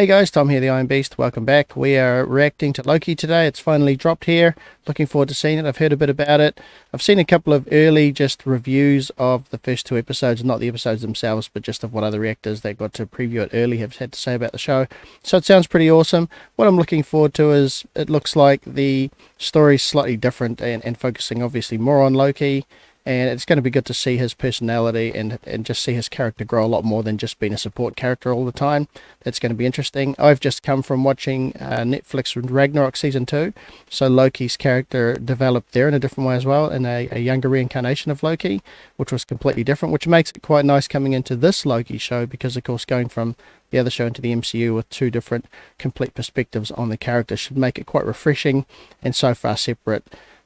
Hey guys, Tom here, the Iron Beast. Welcome back. We are reacting to Loki today. It's finally dropped here. Looking forward to seeing it. I've heard a bit about it. I've seen a couple of early just reviews of the first two episodes, not the episodes themselves, but just of what other reactors that got to preview it early have had to say about the show. So it sounds pretty awesome. What I'm looking forward to is it looks like the story's slightly different and focusing obviously more on Loki. And it's going to be good to see his personality and just see his character grow a lot more than just being a support character all the time. That's going to be interesting. I've just come from watching Netflix Ragnarok Season 2. So Loki's character developed there in a different way as well, in a younger reincarnation of Loki, which was completely different, which makes it quite nice coming into this Loki show because, of course, going from the other show into the MCU with two different complete perspectives on the character should make it quite refreshing and so far separate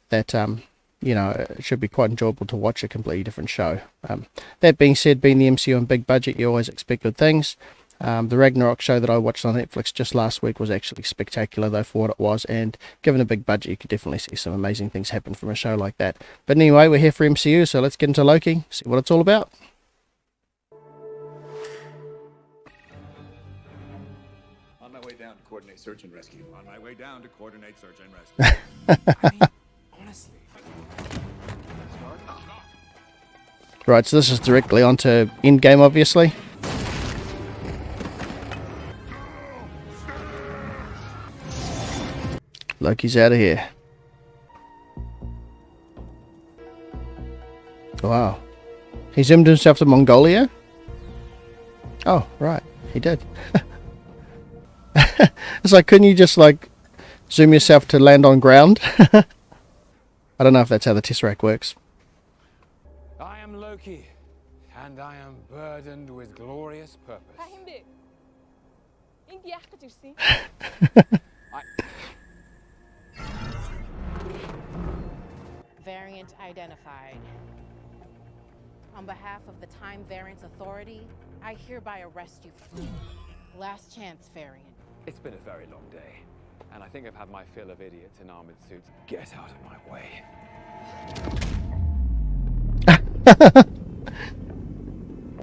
that... you know, it should be quite enjoyable to watch a completely different show. That being said, being the MCU and big budget, you always expect good things. The Ragnarok show that I watched on Netflix just last week was actually spectacular, though, for what it was, and given a big budget, you could definitely see some amazing things happen from a show like that. But anyway, we're here for MCU, so let's get into Loki, see what it's all about. On my way down to coordinate search and rescue. On my way down to coordinate search and rescue. Honestly. Right, so this is directly onto Endgame, obviously. Loki's out of here. Wow. He zoomed himself to Mongolia? Oh, right. He did. It's like, couldn't you just, like, zoom yourself to land on ground? I don't know if that's how the Tesseract works. I am Loki, and I am burdened with glorious purpose. Variant identified. On behalf of the Time Variance Authority, I hereby arrest you. Last chance, variant. It's been a very long day, and I think I've had my fill of idiots in armored suits. Get out of my way.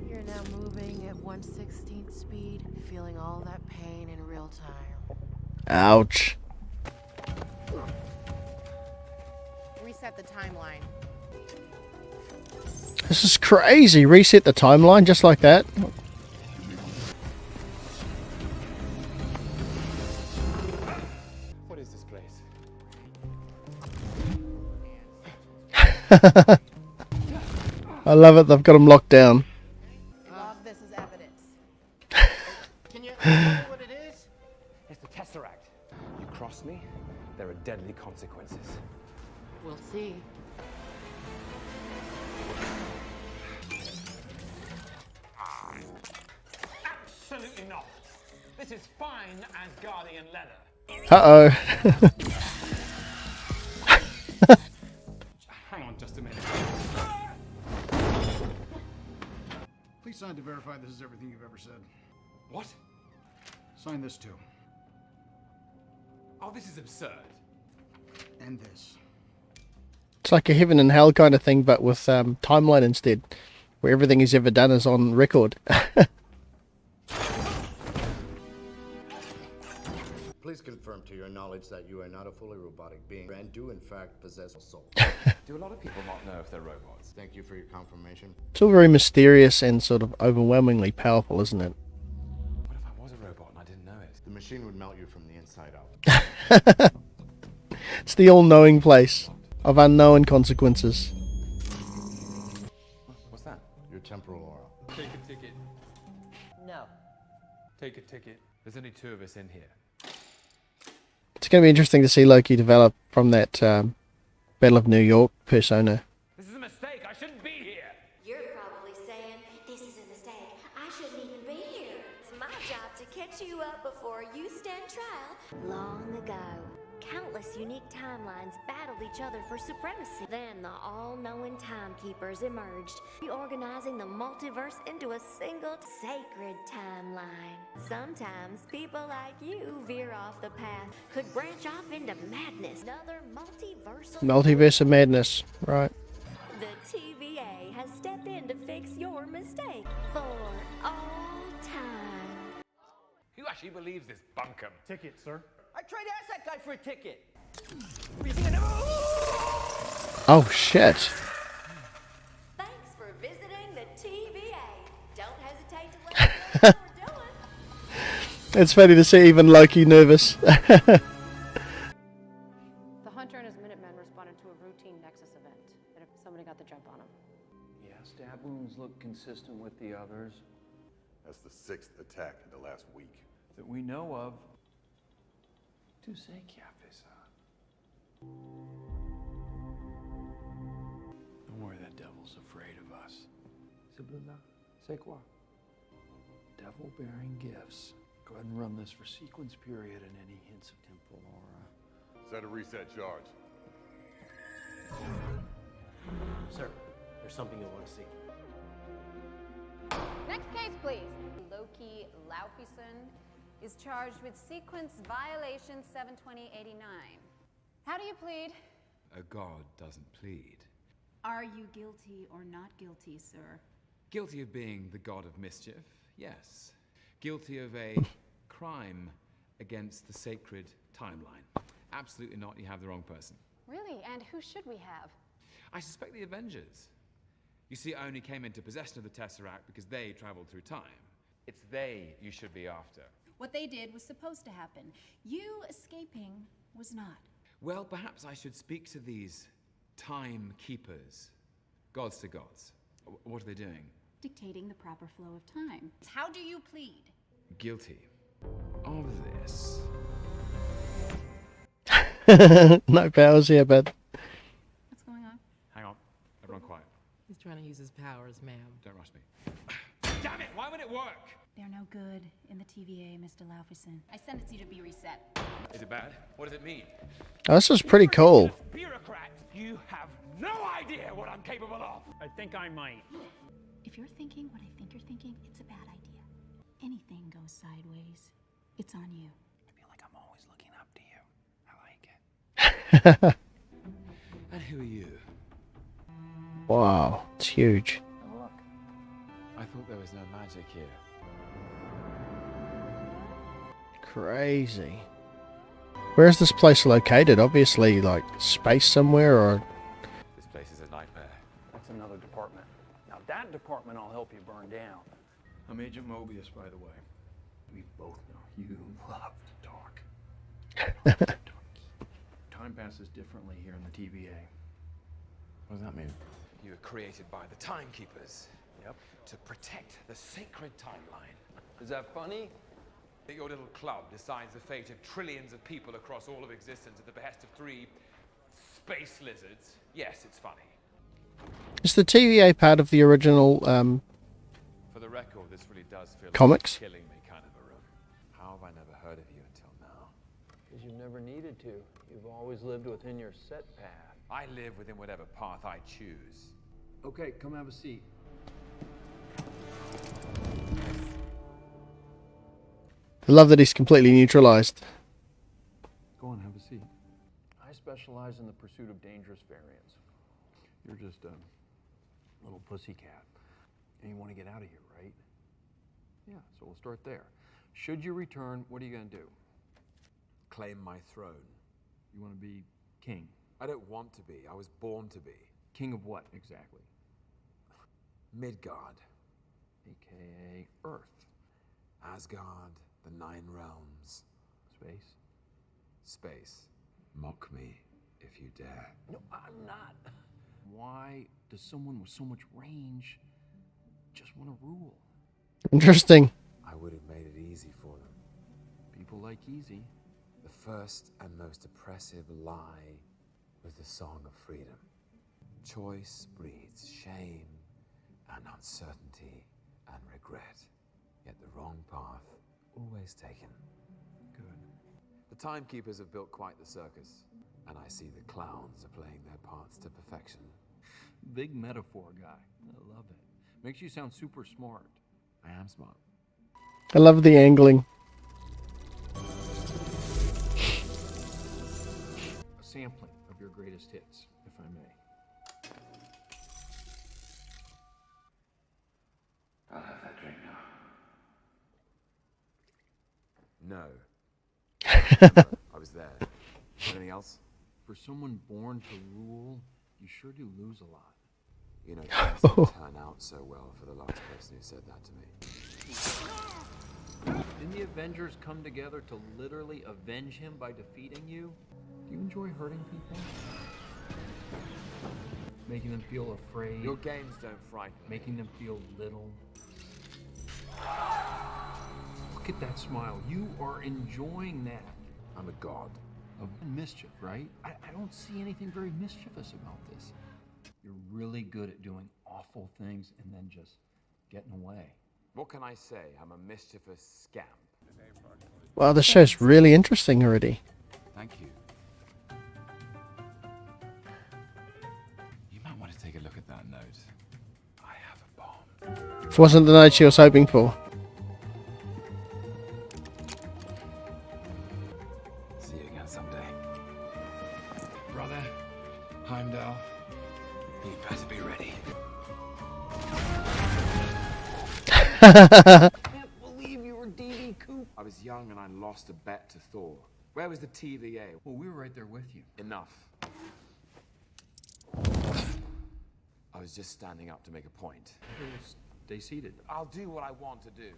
You're now moving at 1/16th speed, feeling all that pain in real time. Ouch. Reset the timeline. This is crazy. Reset the timeline just like that. What is this place? I love it. They've got him locked down. Log this as evidence. Can you tell me what it is? It's the Tesseract. You cross me, there are deadly consequences. We'll see. Absolutely not. This is fine Asgardian leather. Uh-oh. Hang on just a minute. Please sign to verify this is everything you've ever said. What? Sign this too. Oh, this is absurd. And this. It's like a heaven and hell kind of thing, but with timeline instead, where everything he's ever done is on record. Please confirm to your knowledge that you are not a fully robotic being and do in fact possess a soul. Do a lot of people not know if they're robots? Thank you for your confirmation. It's all very mysterious and sort of overwhelmingly powerful, isn't it? What if I was a robot and I didn't know it? The machine would melt you from the inside out. It's the all-knowing place of unknown consequences. What's that? Your temporal aura. Take a ticket. No. Take a ticket. There's only two of us in here. It's going to be interesting to see Loki develop from that Battle of New York persona. This is a mistake. I shouldn't be here. You're probably saying, this is a mistake. I shouldn't even be here. It's my job to catch you up before you stand trial. Long ago, countless unique timelines battled each other for supremacy. Then the all-knowing timekeepers emerged, reorganizing the multiverse into a single sacred timeline. Sometimes people like you veer off the path, could branch off into madness. Another Multiverse of madness, right. The TVA has stepped in to fix your mistake for all time. Who She believes this bunkum. Ticket, sir. I tried to ask that guy for a ticket. Oh shit. Thanks for visiting the TVA. Don't hesitate to let us know what we're doing. It's funny to see even Loki nervous. The hunter and his Minutemen responded to a routine Nexus event, and somebody got the jump on him. Yeah, stab wounds look consistent with the others. That's the 6th attack in the last week. That we know of. Tu sais qui a fait ça? Don't worry, that devil's afraid of us. C'est bleu-là? C'est quoi? Devil-bearing gifts. Go ahead and run this for sequence period and any hints of temporal aura. Set a reset charge. Sir, there's something you'll want to see. Next case, please. Loki Laufeyson is charged with sequence violation 72089. How do you plead? A god doesn't plead. Are you guilty or not guilty, sir? Guilty of being the god of mischief, yes. Guilty of a crime against the sacred timeline. Absolutely not, you have the wrong person. Really? And who should we have? I suspect the Avengers. You see, I only came into possession of the Tesseract because they traveled through time. It's they you should be after. What they did was supposed to happen. You escaping was not. Well, perhaps I should speak to these time keepers. Gods to gods. What are they doing? Dictating the proper flow of time. How do you plead? Guilty of this. No powers here, but What's going on? Hang on. Everyone quiet. He's trying to use his powers, ma'am. Don't rush me. Damn it! Why would it work? They're no good in the TVA, Mr. Laufeyson. I sentence you to be reset. Is it bad? What does it mean? oh, this is pretty cool. Bureaucrat, you have no idea what I'm capable of. I think I might. If you're thinking what I think you're thinking, it's a bad idea. Anything goes sideways, it's on you. I feel like I'm always looking up to you. I like it. And who are you? Wow, it's huge. Oh, look. I thought there was no magic here. Crazy. Where is this place located? Obviously, like space somewhere, or This place is a nightmare. That's another department. Now that department I'll help you burn down. I'm Agent Mobius, by the way. We both know you love to talk. Time passes differently here in the TVA. What does that mean? You were created by the Timekeepers. Yep. To protect the sacred timeline. Is that funny? That your little club decides the fate of trillions of people across all of existence at the behest of 3 space lizards. Yes, it's funny. is the TVA part of the original For the record, this really does feel Comics? like killing me kind of a room. How have I never heard of you until now? Because you've never needed to. You've always lived within your set path. I live within whatever path I choose. Okay, come have a seat. I love that he's completely neutralized. Go on, have a seat. I specialize in the pursuit of dangerous variants. You're just a little pussycat. And you want to get out of here, right? Yeah, so we'll start there. Should you return, what are you going to do? Claim my throne. You want to be king? I don't want to be. I was born to be. King of what, exactly? Midgard. AKA Earth. Asgard. The 9 realms. Space. Space. Mock me if you dare. No, I'm not. Why does someone with so much range just want to rule? Interesting. I would have made it easy for them. People like easy. The first and most oppressive lie was the song of freedom. Choice breeds shame and uncertainty and regret. Yet the wrong path, always taken. Good. The Timekeepers have built quite the circus, and I see the clowns are playing their parts to perfection. Big metaphor guy. I love it. Makes you sound super smart. I am smart. I love the angling. A sampling of your greatest hits, if I may. I'll have that drink now. No. I was there. Anything else? For someone born to rule, you sure do lose a lot. You know, things didn't turn out so well for the last person who said that to me. Didn't the Avengers come together to literally avenge him by defeating you? Do you enjoy hurting people? Making them feel afraid? Your games don't frighten me. Making them feel little? Look at that smile. You are enjoying that. I'm a god. Of mischief, right? I don't see anything very mischievous about this. You're really good at doing awful things and then just getting away. What can I say? I'm a mischievous scamp. Well, the show's really interesting already. Thank you. You might want to take a look at that note. I have a bomb. It wasn't the note she was hoping for. See you again someday. Brother, Heimdall, you better be ready. I can't believe you were DD Coop. I was young and I lost a bet to Thor. Where was the TVA? Well, we were right there with you. Enough. I was just standing up to make a point. Stay seated. I'll do what I want to do.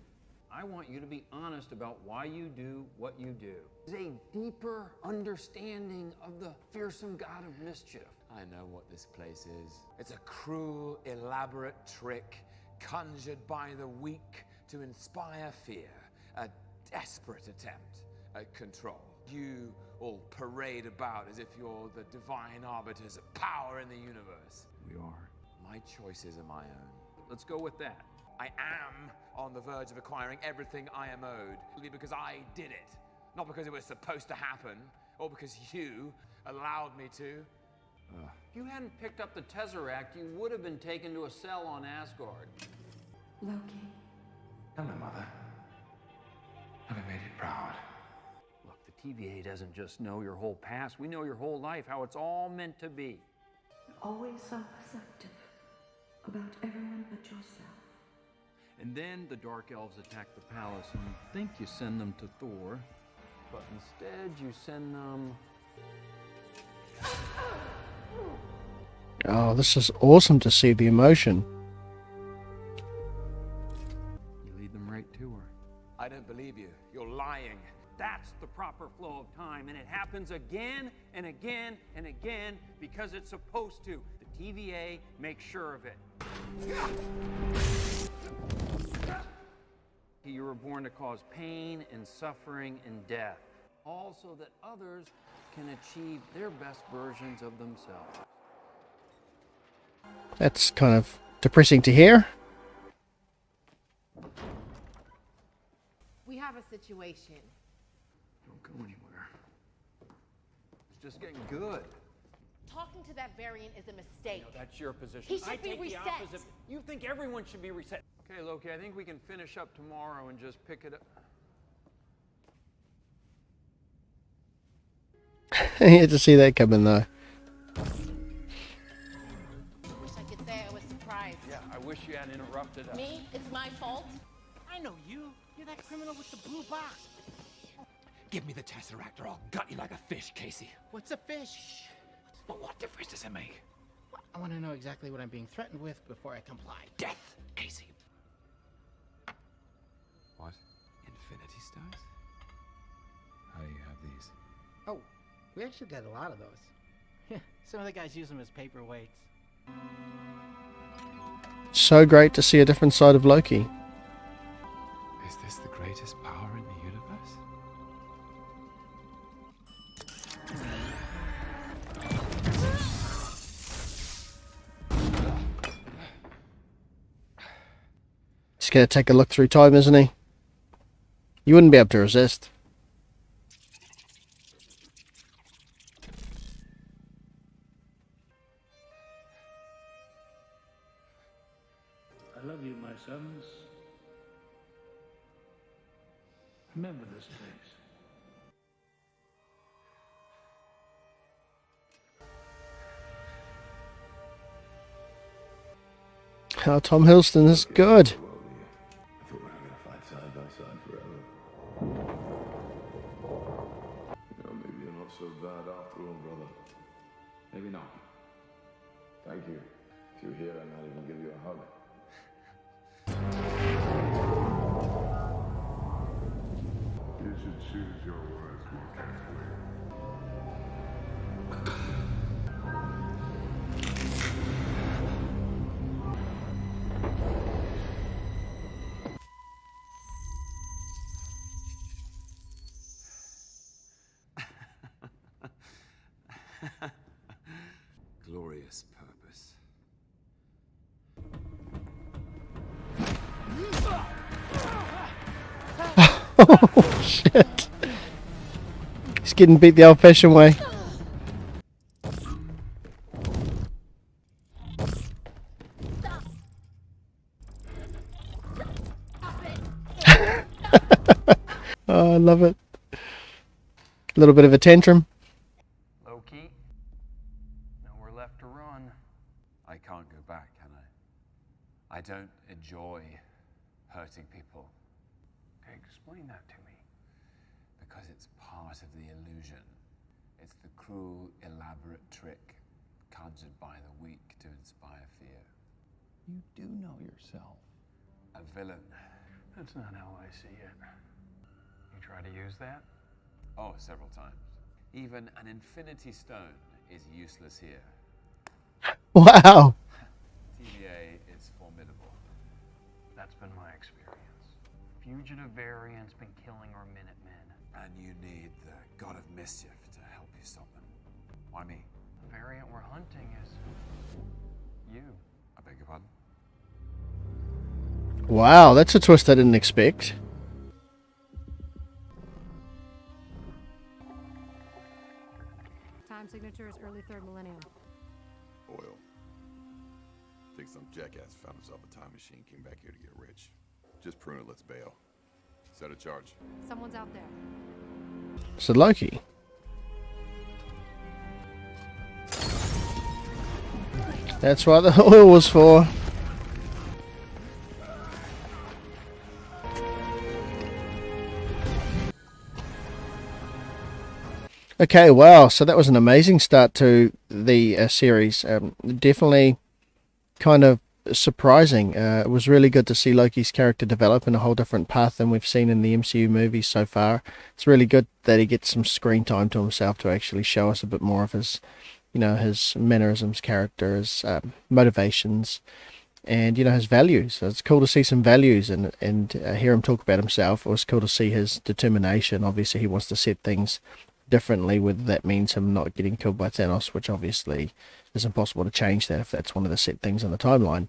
I want you to be honest about why you do what you do. There's a deeper understanding of the fearsome god of mischief. I know what this place is. It's a cruel, elaborate trick conjured by the weak to inspire fear. A desperate attempt at control. You all parade about as if you're the divine arbiters of power in the universe. We are. My choices are my own. Let's go with that. I am on the verge of acquiring everything I am owed, only because I did it. Not because it was supposed to happen, or because you allowed me to. If you hadn't picked up the Tesseract, you would have been taken to a cell on Asgard. Loki. Tell my mother. I've made it proud. Look, the TVA doesn't just know your whole past. We know your whole life, how it's all meant to be. You're always so perceptive about everyone but yourself. And then the Dark Elves attack the palace, and you think you send them to Thor, but instead you send them... Oh, this is awesome to see the emotion. You lead them right to her. I don't believe you. You're lying. That's the proper flow of time, and it happens again and again and again because it's supposed to. The TVA makes sure of it. You were born to cause pain and suffering and death, all so that others can achieve their best versions of themselves. That's kind of depressing to hear. We have a situation. Don't go anywhere. It's just getting good. Talking to that variant is a mistake. No, that's your position. He should I be take reset. the opposite. You think everyone should be reset. Okay, Loki, I think we can finish up tomorrow and just pick it up. I had to see that coming though. Wish I could say I was surprised. Yeah, I wish you hadn't interrupted us. Me? It's my fault? I know you. You're that criminal with the blue box. Give me the Tesseract or I'll gut you like a fish, Casey. What's a fish? But what difference does it make? I want to know exactly what I'm being threatened with before I comply. Death, Casey. What? Infinity Stones? How do you have these? Oh, we actually got a lot of those. Yeah, some of the guys use them as paperweights. So great to see a different side of Loki. Is this the greatest power in the universe? He's going to take a look through time, isn't he? You wouldn't be able to resist. I love you, my sons. Remember this place. Oh, Tom Hiddleston is good. I thought we were going to fight side by side forever. so bad after all, brother. Maybe not. Thank you. If you're here, I might even give you a hug. You should choose your words more carefully. Glorious purpose. Oh, shit. He's getting beat the old-fashioned way. Oh, I love it. A little bit of a tantrum. Loki, nowhere left to run. I can't go back, can I? I don't enjoy hurting people. Okay, explain that to me. Because it's part of the illusion. It's the cruel, elaborate trick conjured by the weak to inspire fear. You do know yourself. A villain. That's not how I see it. You try to use that? Oh, several times. Even an infinity stone is useless here. Wow. TVA is formidable. That's been my experience. Fugitive variants been killing our Minutemen. And you need the god of Mischief to help you stop them. Why me? The variant we're hunting is you. I beg your pardon? Wow, that's a twist I didn't expect. Time signature is early third millennium. Oil. Think some jackass found himself a time machine, came back here to get rich. Just prune it, let's bail. Set a charge. Someone's out there. So Loki. That's what the oil was for. Okay, wow. So that was an amazing start to the series. Definitely kind of surprising. It was really good to see Loki's character develop in a whole different path than we've seen in the MCU movies so far. It's really good that he gets some screen time to himself to actually show us a bit more of his, his mannerisms, character, his motivations, and his values. So it's cool to see some values and hear him talk about himself. It was cool to see his determination. Obviously, he wants to set things differently, whether that means him not getting killed by Thanos, which obviously is impossible to change that if that's one of the set things in the timeline.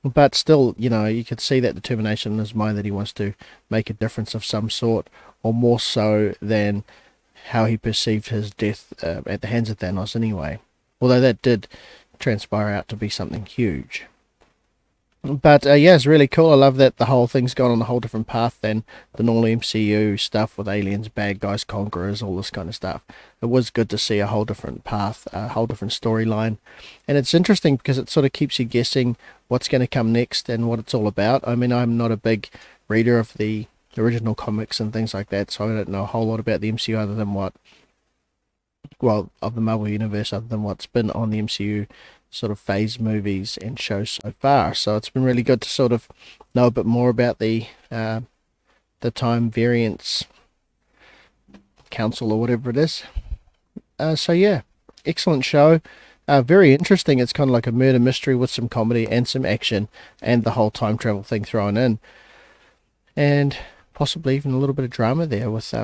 But still, you could see that determination in his mind that he wants to make a difference of some sort, or more so than how he perceived his death at the hands of Thanos anyway. Although that did transpire out to be something huge. But yeah, it's really cool. I love that the whole thing's gone on a whole different path than the normal MCU stuff with aliens, bad guys, conquerors, all this kind of stuff. It was good to see a whole different path, a whole different storyline. And it's interesting because it sort of keeps you guessing what's going to come next and what it's all about. I mean, I'm not a big reader of the original comics and things like that, so I don't know a whole lot about the MCU other than of the Marvel Universe, other than what's been on the MCU sort of phase movies and shows so far. So it's been really good to sort of know a bit more about the time variance council or whatever it is. So yeah, excellent show. Very interesting. It's kind of like a murder mystery with some comedy and some action and the whole time travel thing thrown in, and possibly even a little bit of drama there with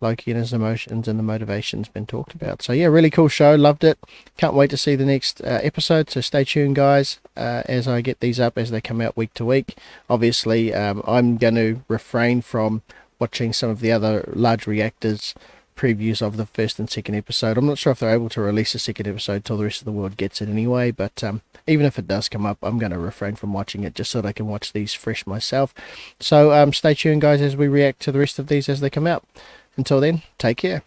Loki and his emotions and the motivations been talked about. So yeah, really cool show. Loved it. Can't wait to see the next episode. So stay tuned, guys, as I get these up as they come out week to week. Obviously, I'm going to refrain from watching some of the other large reactors previews of the first and second episode. I'm not sure if they're able to release a second episode till the rest of the world gets it anyway, but even if it does come up, I'm going to refrain from watching it just so that I can watch these fresh myself. So stay tuned, guys, as we react to the rest of these as they come out. Until then, take care.